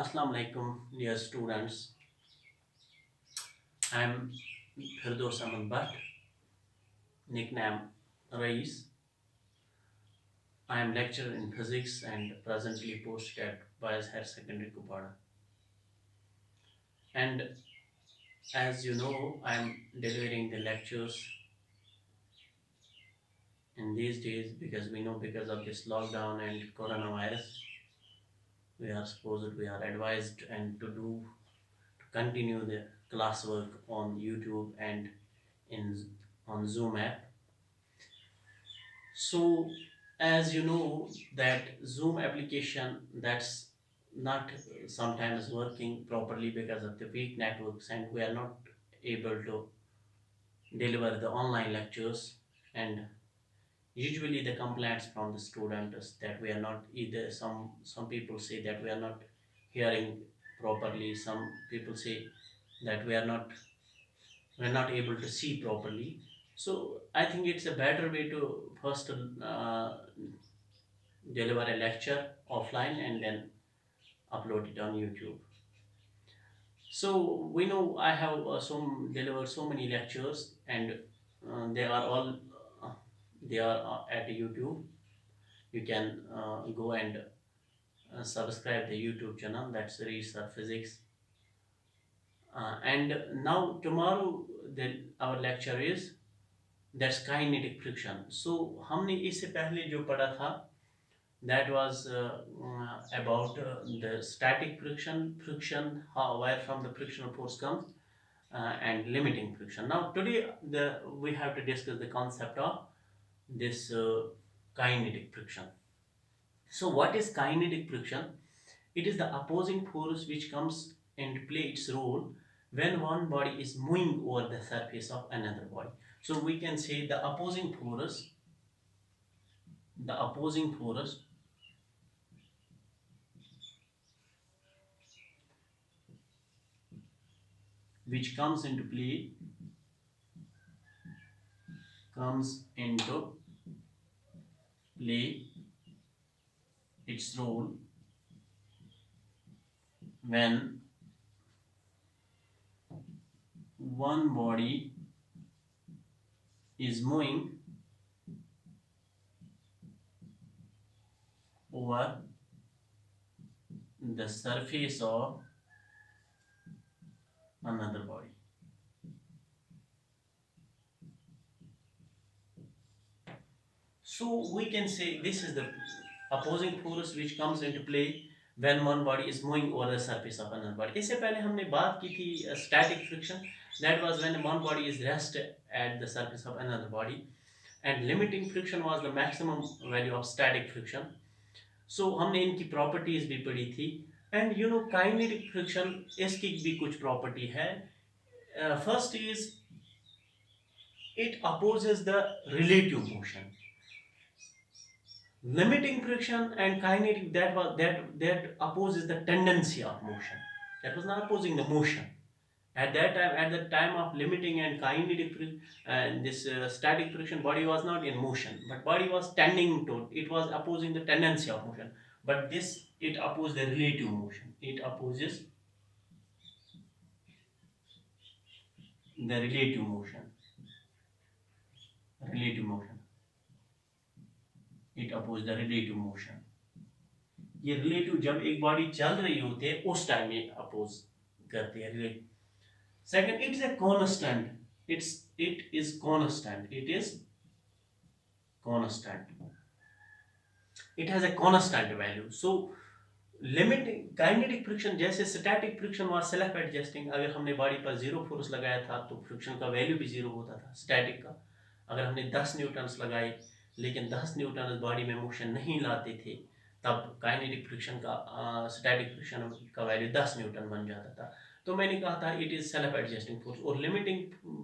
Assalamu alaikum, dear students. I am Firdos Aman Bhatt, nickname Rais. I am lecturer in physics and presently posted at Boys Higher Secondary Kupada. And as you know, I am delivering the lectures in these days because we know because of this lockdown and coronavirus, we are advised and to continue the classwork on YouTube and in on Zoom app. So, as you know, that Zoom application that's not sometimes working properly because of the weak networks, and we are not able to deliver the online lectures. And usually, the complaints from the students that we are not either. Some people say that we are not hearing properly. Some people say that we're not able to see properly. So I think it's a better way to first deliver a lecture offline and then upload it on YouTube. So we know I have delivered so many lectures, and they are all uh, they are at YouTube. You can go and subscribe the YouTube channel. That's Research Physics. And now tomorrow our lecture is that's kinetic friction. So हमने इससे पहले जो पढ़ा था that was about the static friction, how where from the frictional force comes, and limiting friction. Now today we have to discuss the concept of this kinetic friction. So what is kinetic friction? It is the opposing force which comes and play its role when one body is moving over the surface of another body. So we can say the opposing force which comes into play its role when one body is moving over the surface of another body. So we can say this is the opposing force which comes into play when one body is moving over the surface of another body. इससे पहले हमने बात की थी static friction, that was when one body is rest at the surface of another body, and limiting friction was the maximum value of static friction. So हमने इनकी properties भी पढ़ी थी, and you know kinetic friction इसकी भी कुछ property है. First is it opposes the relative motion. Limiting friction and kinetic that opposes the tendency of motion. That was not opposing the motion. At that time, at the time of limiting and kinetic and this static friction, body was not in motion, but body was tending to. It was opposing the tendency of motion. But this it opposes the relative motion. It opposes the relative motion. Relative motion. It opposes the relative motion. ये relative जब एक body चल रही होती है उस time ये oppose करती है relative. Second, it is a constant. It is constant. It is constant. It has a constant value. So limiting kinetic friction जैसे static friction was self adjusting. अगर हमने बॉडी पर जीरो फोर्स लगाया था तो फ्रिक्शन का वैल्यू भी zero होता था स्टैटिक का. अगर हमने 10 न्यूटन्स लगाए लेकिन 10 न्यूटन बॉडी में मोशन नहीं लाते थे तब काइनेटिक फ्रिक्शन का स्टैटिक फ्रिक्शन का वैल्यू 10 न्यूटन बन जाता था. तो मैंने कहा था it is self adjusting force. और limiting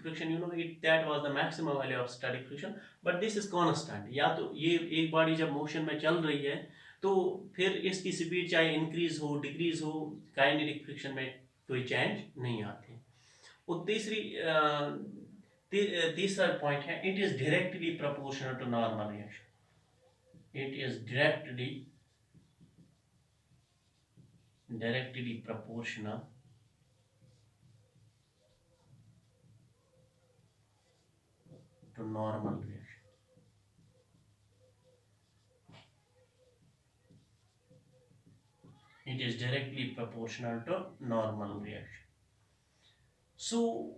friction you know it that was the maximum value of static friction, but this is constant. या तो ये एक बॉडी जब मोशन में चल रही है तो फिर इसकी स्पीड चाहे इंक्रीज हो डिक्रीज हो, काइनेटिक फ्रिक्शन में कोई चेंज नहीं आते. और तीसरा पॉइंट है it is directly proportional to normal reaction. It is directly directly proportional to normal reaction. It is directly proportional to normal reaction. So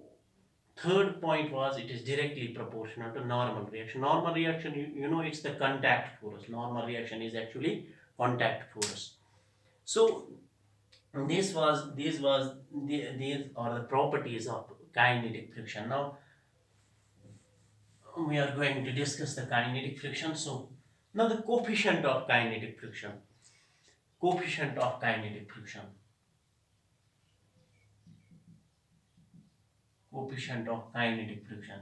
third point was it is directly proportional to normal reaction. Normal reaction, you know, it's the contact force. Normal reaction is actually contact force. So these are the properties of kinetic friction. Now we are going to discuss the kinetic friction. So now the coefficient of kinetic friction. Coefficient of kinetic friction. Coefficient of kinetic friction.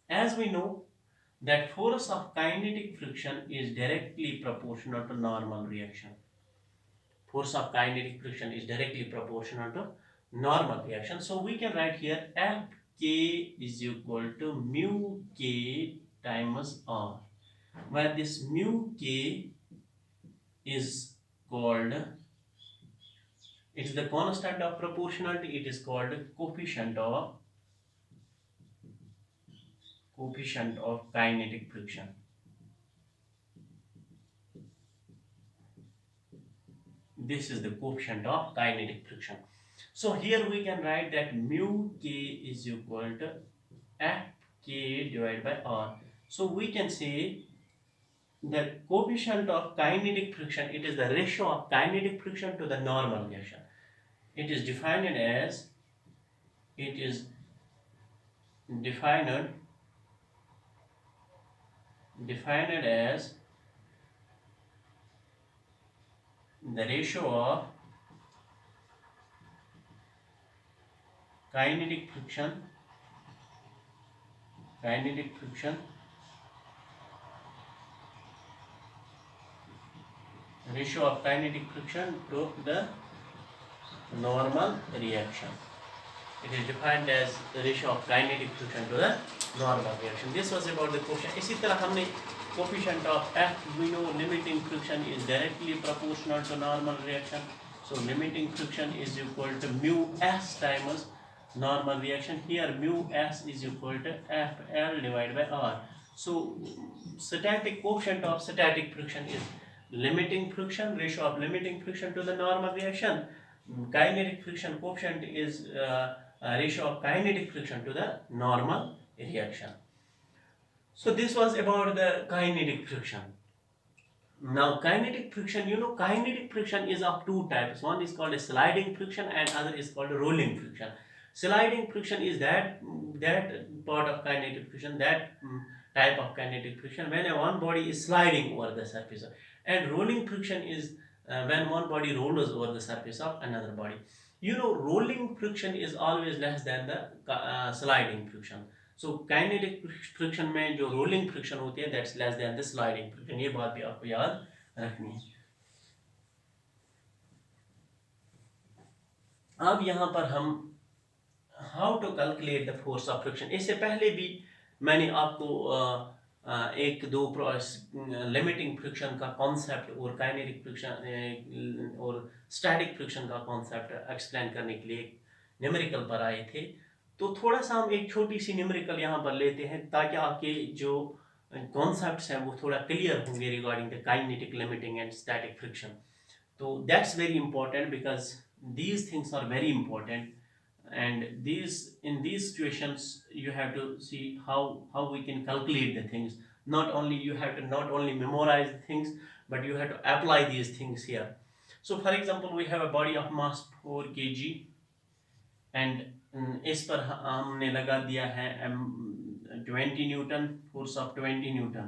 As we know that force of kinetic friction is directly proportional to normal reaction. Force of kinetic friction is directly proportional to normal reaction. So we can write here Fk is equal to mu k times R, where this mu k is called, it is the constant of proportionality, it is called coefficient of kinetic friction. This is the coefficient of kinetic friction. So here we can write that mu k is equal to Fk divided by R. So we can say the coefficient of kinetic friction, it is the ratio of kinetic friction to the normal reaction. It is defined as the ratio of kinetic friction ratio of kinetic friction to the normal reaction. It is defined as the ratio of kinetic friction to the normal reaction. This was about the coefficient. इसी तरह हमने coefficient of F, we know limiting friction is directly proportional to normal reaction. So limiting friction is equal to mu S times normal reaction. Here mu S is equal to FL divided by R. So static coefficient of static friction is limiting friction, ratio of limiting friction to the normal reaction. Kinetic friction coefficient is ratio of kinetic friction to the normal reaction. So this was about the kinetic friction. Now kinetic friction, you know, kinetic friction is of two types. One is called a sliding friction and other is called a rolling friction. Sliding friction is that part of kinetic friction, type of kinetic friction when one body is sliding over the surface, and rolling friction is when one body rolls over the surface of another body. You know, rolling friction is always less than the sliding friction. So kinetic friction में जो rolling friction होती है that's less than the sliding friction. ये बात भी आपको याद रखनी है. अब यहाँ पर हम how to calculate the force of friction. इससे पहले भी मैंने आपको एक दो लिमिटिंग फ्रिक्शन का कॉन्सेप्ट और काइनेटिक फ्रिक्शन और स्टैटिक फ्रिक्शन का कॉन्सेप्ट एक्सप्लेन करने के लिए न्यूमेरिकल पर आए थे. तो थोड़ा सा हम एक छोटी सी न्यूमेरिकल यहाँ पर लेते हैं ताकि आपके जो कॉन्सेप्ट्स हैं वो थोड़ा क्लियर होंगे regarding the kinetic limiting and static friction. तो that's very important because these things are very important, and in these situations you have to see how we can calculate the things. Not only you have to not only memorize the things, but you have to apply these things here. So for example, we have a body of mass 4 kg and इस पर हमने लगा दिया है 20 Newton, force of 20 newton.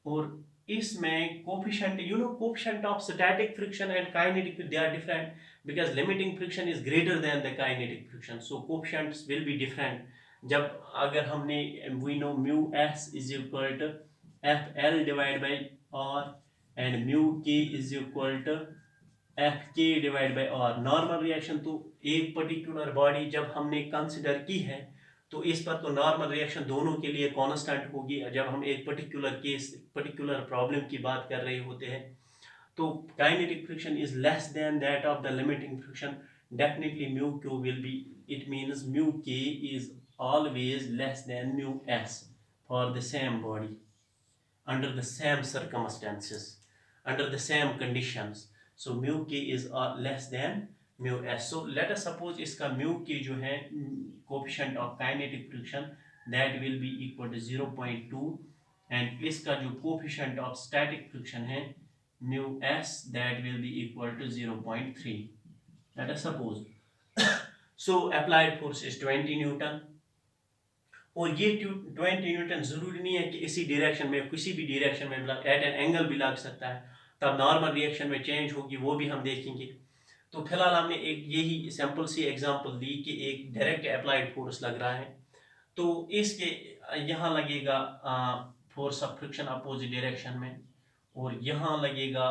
और इसमें coefficient, you know, coefficient of static friction and kinetic they are different because limiting friction is greater than the kinetic friction. So coefficients will be different. जब अगर हमने we know mu S is equal to F L divide by R and mu K is equal to F K divide by R. Normal reaction तो एक particular body जब हमने consider की है तो इस पर तो नॉर्मल रिएक्शन दोनों के लिए कांस्टेंट होगी जब हम एक पर्टिकुलर प्रॉब्लम की बात कर रहे होते हैं। तो kinetic friction is less than that of the limiting friction, definitely mu Q will be, it means mu K is always less than mu s for the same body under the same circumstances, under the same conditions. So mu k is less than mu s. So let us suppose इसका mu k जो है coefficient of kinetic friction that will be equal to 0.2 and इसका जो coefficient of static friction है mu s that will be equal to 0.3. Let us suppose. So applied force is 20 Newton और ये 20 Newton जरूरी नहीं है कि इसी डायरेक्शन में, किसी भी डायरेक्शन में एट एन एंगल भी लग सकता है, तब नॉर्मल रिएक्शन में चेंज होगी, वो भी हम देखेंगे। तो फिलहाल हमने एक यही सिंपल सी एग्जांपल दी कि एक डायरेक्ट अप्लाइड फोर्स लग रहा है, तो इसके यहाँ लगेगा force of friction opposite direction में, और यहाँ लगेगा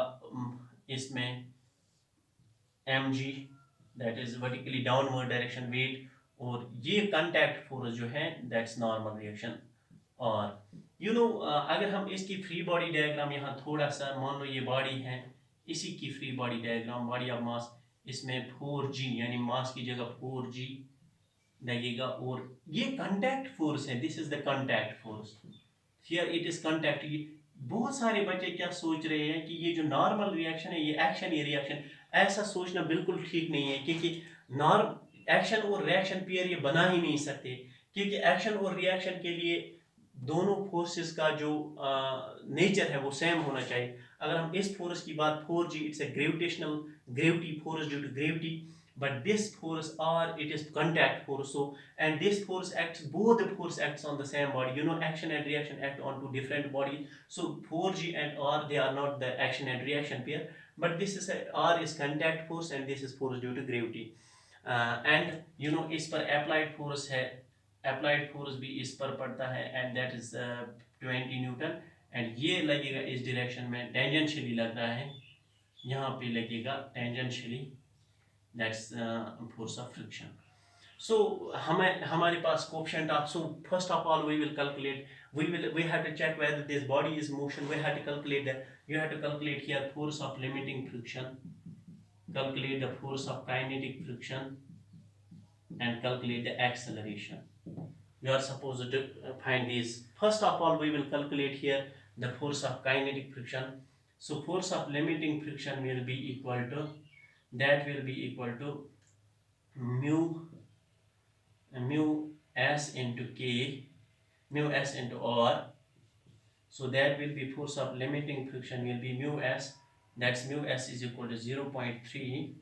इसमें mg that is vertically downward direction weight, और ये कांटेक्ट फोर्स जो है दैट्स नॉर्मल रिएक्शन। और अगर हम इसकी फ्री बॉडी डायग्राम यहाँ थोड़ा सा मान लो, ये बॉडी है, इसी की free body diagram, body of mass, इसमें 4g यानी मास की जगह 4g लगेगा, और ये कांटेक्ट फोर्स है, this is the contact force, here it is contact. बहुत सारे बच्चे क्या सोच रहे हैं कि ये जो नॉर्मल रिएक्शन है ये एक्शन, ये रिएक्शन, ऐसा सोचना बिल्कुल ठीक नहीं है, क्योंकि नॉर्म एक्शन और रिएक्शन पेयर ये बना ही नहीं सकते, क्योंकि एक्शन और रिएक्शन के लिए दोनों फोर्सेस का जो नेचर है वो सेम होना चाहिए। अगर हम इस फोर्स की बात 4g, it's a gravitational gravity force due to gravity, but this force R, it is contact force. So and this force acts, both the force acts on the same body, action and reaction act on two different bodies. So 4g and R, they are not the action and reaction pair, but this is R is contact force and this is force due to gravity. And इस पर applied force है, applied force भी इस पर पड़ता है, and that is 20 Newton, and ये लगेगा इस डायरेक्शन में, टेंजेंशियली लग रहा है, यहाँ पे लगेगा tangentially, that's force of friction. So हमारे पास coefficient of, so first of all we will calculate, we have to check whether this body is motion, we have to calculate that, you have to calculate here force of limiting friction, calculate the force of kinetic friction, and calculate the acceleration. We are supposed to find these. First of all we will calculate here the force of kinetic friction. So force of limiting friction will be equal to, that will be equal to mu s into k, mu s into r. So that will be force of limiting friction will be mu s, that's mu s is equal to 0.3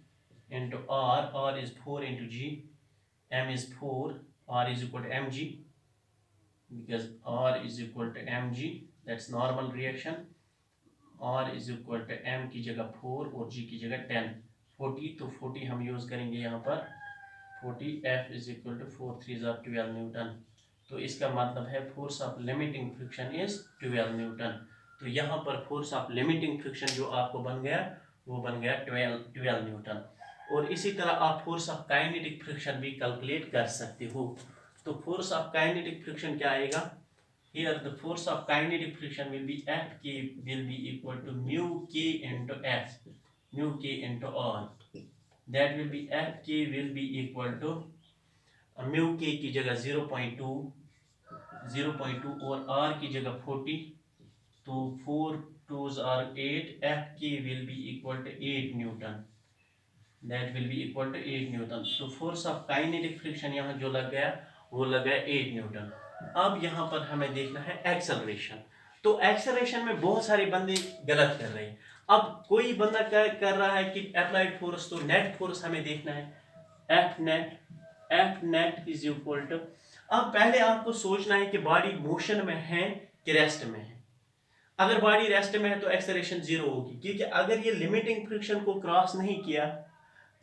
into r is 4 into g, m is 4, r is equal to mg, because r is equal to mg, that's normal reaction, r is equal to m की जगह 4 और g की जगह 10, 40, तो 40 हम use करेंगे यहाँ पर, 40, f is equal to 4 3s are 12 Newton, तो इसका मतलब है force of limiting friction is 12 Newton. तो यहाँ पर फोर्स ऑफ लिमिटिंग फ्रिक्शन जो आपको बन गया वो बन गया 12 न्यूटन। और इसी तरह आप फोर्स ऑफ काइनेटिक फ्रिक्शन भी कैलकुलेट कर सकते हो। तो फोर्स ऑफ काइनेटिक फ्रिक्शन क्या आएगा, here the force of kinetic friction will be Fk will be equal to mu k into S, mu k into R, that will be Fk will be equal to mu k की जगह 0.2 और R की जगह 40, तो 4 2s are 8, Fk will be equal to 8 Newton, that will be equal to 8 Newton. तो force of kinetic friction यहाँ जो लग गया वो लग गया 8 न्यूटन। अब यहाँ पर हमें देखना है एक्सेलरेशन। तो एक्सेलरेशन में बहुत सारे बंदे गलत कर रहे हैं। अब कोई बंदा कर रहा है कि अप्लाइड फोर्स, तो नेट फोर्स हमें देखना है, F net is equal to, अब पहले आपको सोचना है कि बॉडी मोशन में है कि रेस्ट में है। अगर बॉडी रेस्ट में है तो एक्सेलरेशन 0 होगी, क्योंकि अगर ये लिमिटिंग फ्रिक्शन को क्रॉस नहीं किया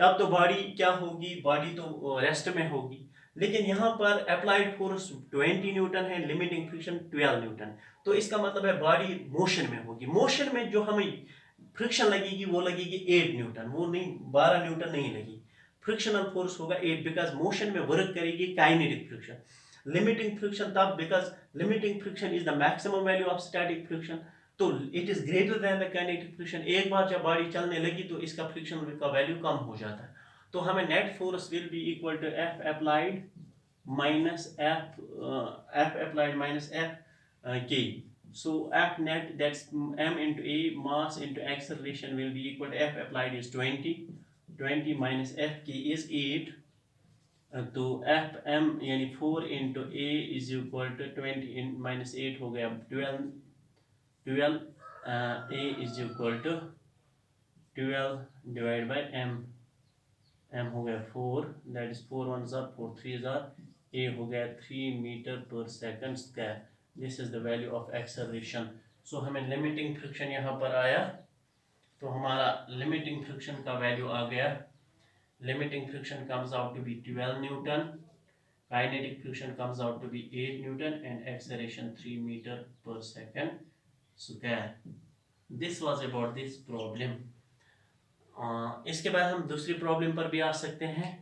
तब तो बॉडी क्या होगी, बॉडी तो रेस्ट में होगी। लेकिन यहाँ पर अप्लाइड फोर्स 20 न्यूटन है, लिमिटिंग फ्रिक्शन 12 न्यूटन, तो इसका मतलब है बॉडी मोशन में होगी। मोशन में जो हमें फ्रिक्शन लगेगी वो लगेगी 8 न्यूटन, वो नहीं 12 न्यूटन नहीं लगी, फ्रिक्शनल फोर्स होगा 8, बिकॉज मोशन में वर्क करेगी काइनेटिक फ्रिक्शन। लिमिटिंग फ्रिक्शन तब, because limiting friction is the maximum value of static friction, तो it is greater than the kinetic friction. एक बार जब बॉडी चलने लगी तो इसका फ्रिक्शन का वैल्यू कम हो जाता है, तो हमें net force will be equal to F applied minus F applied minus F K. So F net, that's m into a mass into acceleration, will be equal to F applied is 20 minus F k is 8, तो F M यानी 4 into a is equal to 20 in minus 8 हो गया 12 a is equal to 12 divide by m हो गया 4, that is 4 1 जार 4 3 जार, a हो गया 3 मीटर पर second square. This is the value of acceleration. So हमें लिमिटिंग फ्रिक्शन यहाँ पर आया, तो हमारा लिमिटिंग फ्रिक्शन का वैल्यू आ गया, limiting friction comes out to be 12 Newton, kinetic friction comes out to be 8 Newton, and acceleration 3 meter per second square. This was about this problem. इसके बाद हम दूसरी प्रॉब्लम पर भी आ सकते हैं।